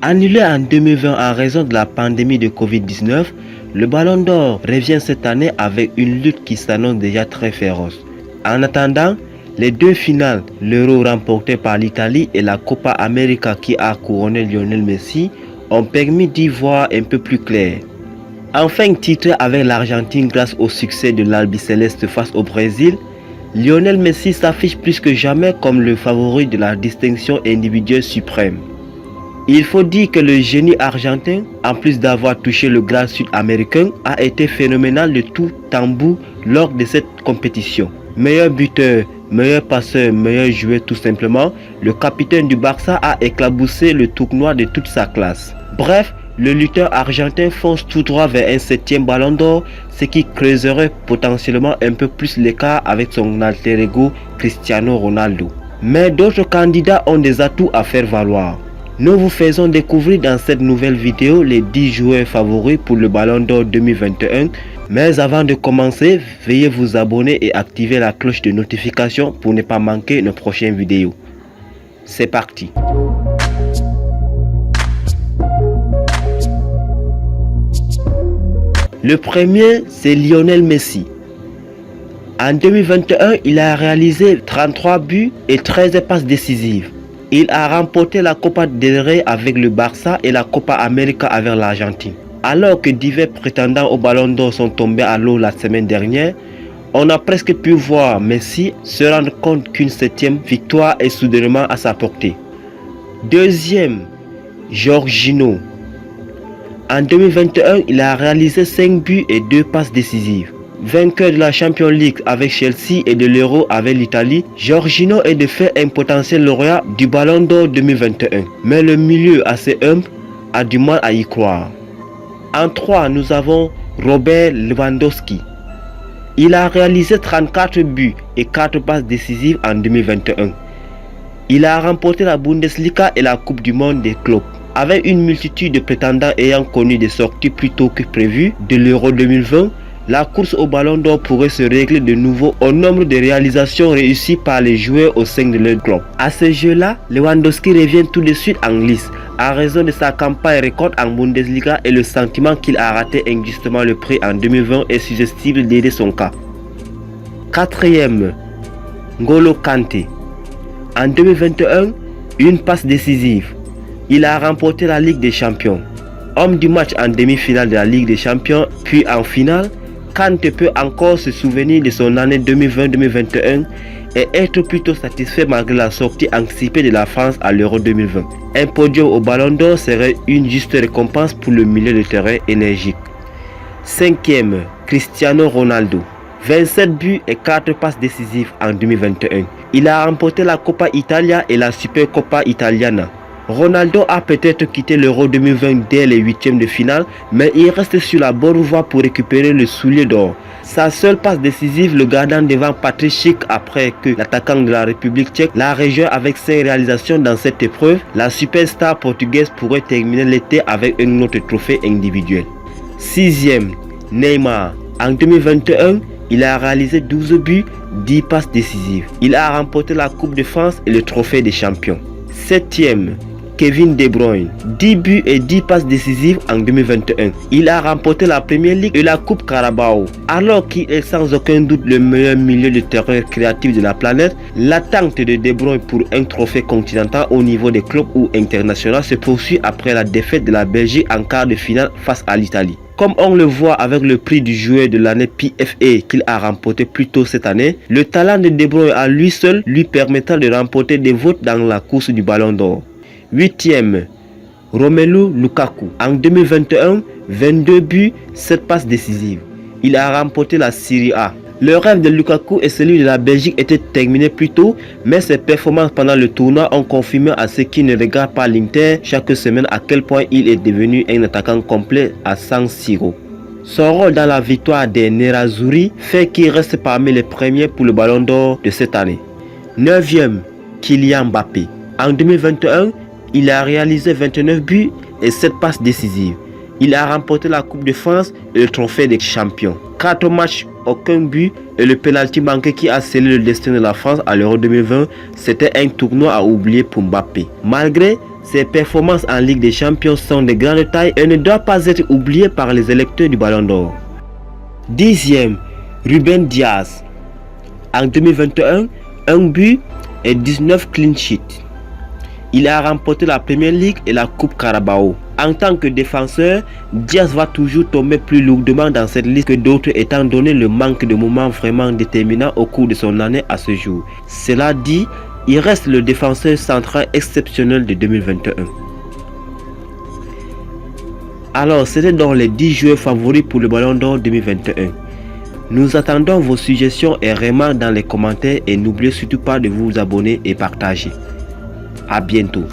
Annulé en 2020 en raison de la pandémie de Covid-19, le Ballon d'Or revient cette année avec une lutte qui s'annonce déjà très féroce. En attendant, les deux finales, l'Euro remporté par l'Italie et la Copa América qui a couronné Lionel Messi, ont permis d'y voir un peu plus clair. Enfin titré avec l'Argentine grâce au succès de l'Albiceleste face au Brésil, Lionel Messi s'affiche plus que jamais comme le favori de la distinction individuelle suprême. Il faut dire que le génie argentin, en plus d'avoir touché le Graal sud-américain, a été phénoménal de tout tambour lors de cette compétition. Meilleur buteur, meilleur passeur, meilleur joueur tout simplement, le capitaine du Barça a éclaboussé le tournoi de toute sa classe. Bref, le lutteur argentin fonce tout droit vers un 7e ballon d'or, ce qui creuserait potentiellement un peu plus l'écart avec son alter ego Cristiano Ronaldo. Mais d'autres candidats ont des atouts à faire valoir. Nous vous faisons découvrir dans cette nouvelle vidéo les 10 joueurs favoris pour le Ballon d'Or 2021. Mais avant de commencer, veuillez vous abonner et activer la cloche de notification pour ne pas manquer nos prochaines vidéos. C'est parti. Le premier, c'est Lionel Messi. En 2021, il a réalisé 33 buts et 13 passes décisives. Il a remporté la Copa del Rey avec le Barça et la Copa América avec l'Argentine. Alors que divers prétendants au Ballon d'Or sont tombés à l'eau la semaine dernière, on a presque pu voir Messi se rendre compte qu'une 7e victoire est soudainement à sa portée. Deuxième, Jorginho. En 2021, il a réalisé 5 buts et 2 passes décisives. Vainqueur de la Champions League avec Chelsea et de l'Euro avec l'Italie, Jorginho est de fait un potentiel lauréat du Ballon d'Or 2021. Mais le milieu assez humble a du mal à y croire. En 3, nous avons Robert Lewandowski. Il a réalisé 34 buts et 4 passes décisives en 2021. Il a remporté la Bundesliga et la Coupe du Monde des clubs. Avec une multitude de prétendants ayant connu des sorties plus tôt que prévu de l'Euro 2020, la course au Ballon d'Or pourrait se régler de nouveau au nombre de réalisations réussies par les joueurs au sein de leur club. À ce jeu-là, Lewandowski revient tout de suite en lice en raison de sa campagne record en Bundesliga et le sentiment qu'il a raté injustement le prix en 2020 est susceptible d'aider son cas. Quatrième, N'Golo Kanté. En 2021, une passe décisive. Il a remporté la Ligue des Champions. Homme du match en demi-finale de la Ligue des Champions, puis en finale, Kanté peut encore se souvenir de son année 2020-2021 et être plutôt satisfait malgré la sortie anticipée de la France à l'Euro 2020. Un podium au Ballon d'Or serait une juste récompense pour le milieu de terrain énergique. Cinquième, Cristiano Ronaldo. 27 buts et 4 passes décisives en 2021. Il a remporté la Coppa Italia et la Supercoppa Italiana. Ronaldo a peut-être quitté l'Euro 2020 dès les 8e de finale, mais il reste sur la bonne voie pour récupérer le soulier d'or. Sa seule passe décisive le gardant devant Patrick Schick après que l'attaquant de la République tchèque l'a rejoint avec 5 réalisations dans cette épreuve. La superstar portugaise pourrait terminer l'été avec un autre trophée individuel. 6e, Neymar. En 2021, il a réalisé 12 buts, 10 passes décisives. Il a remporté la Coupe de France et le trophée des champions. 7e, Kevin De Bruyne, 10 buts et 10 passes décisives en 2021. Il a remporté la Premier League et la Coupe Carabao. Alors qu'il est sans aucun doute le meilleur milieu de terrain créatif de la planète, l'attente de De Bruyne pour un trophée continental au niveau des clubs ou internationaux se poursuit après la défaite de la Belgique en quart de finale face à l'Italie. Comme on le voit avec le prix du joueur de l'année PFA qu'il a remporté plus tôt cette année, le talent de De Bruyne à lui seul lui permettra de remporter des votes dans la course du Ballon d'Or. 8e, Romelu Lukaku. En 2021, 22 buts, 7 passes décisives. Il a remporté la Serie A. Le rêve de Lukaku et celui de la Belgique étaient terminés plus tôt, mais ses performances pendant le tournoi ont confirmé à ceux qui ne regardent pas l'Inter chaque semaine à quel point il est devenu un attaquant complet à San Siro. Son rôle dans la victoire des Nerazzurri fait qu'il reste parmi les premiers pour le Ballon d'Or de cette année. 9e, Kylian Mbappé. En 2021, il a réalisé 29 buts et 7 passes décisives. Il a remporté la Coupe de France et le trophée des champions. 4 matchs, aucun but et le penalty manqué qui a scellé le destin de la France à l'Euro 2020, c'était un tournoi à oublier pour Mbappé. Malgré Ses performances en Ligue des Champions sont de grande taille et ne doivent pas être oubliées par les électeurs du Ballon d'Or. 10e, Ruben Dias. En 2021, 1 but et 19 clean sheets. Il a remporté la Premier League et la Coupe Carabao. En tant que défenseur, Dias va toujours tomber plus lourdement dans cette liste que d'autres étant donné le manque de moments vraiment déterminants au cours de son année à ce jour. Cela dit, il reste le défenseur central exceptionnel de 2021. Alors, c'était donc les 10 joueurs favoris pour le Ballon d'Or 2021. Nous attendons vos suggestions et remarques dans les commentaires et n'oubliez surtout pas de vous abonner et partager. À bientôt.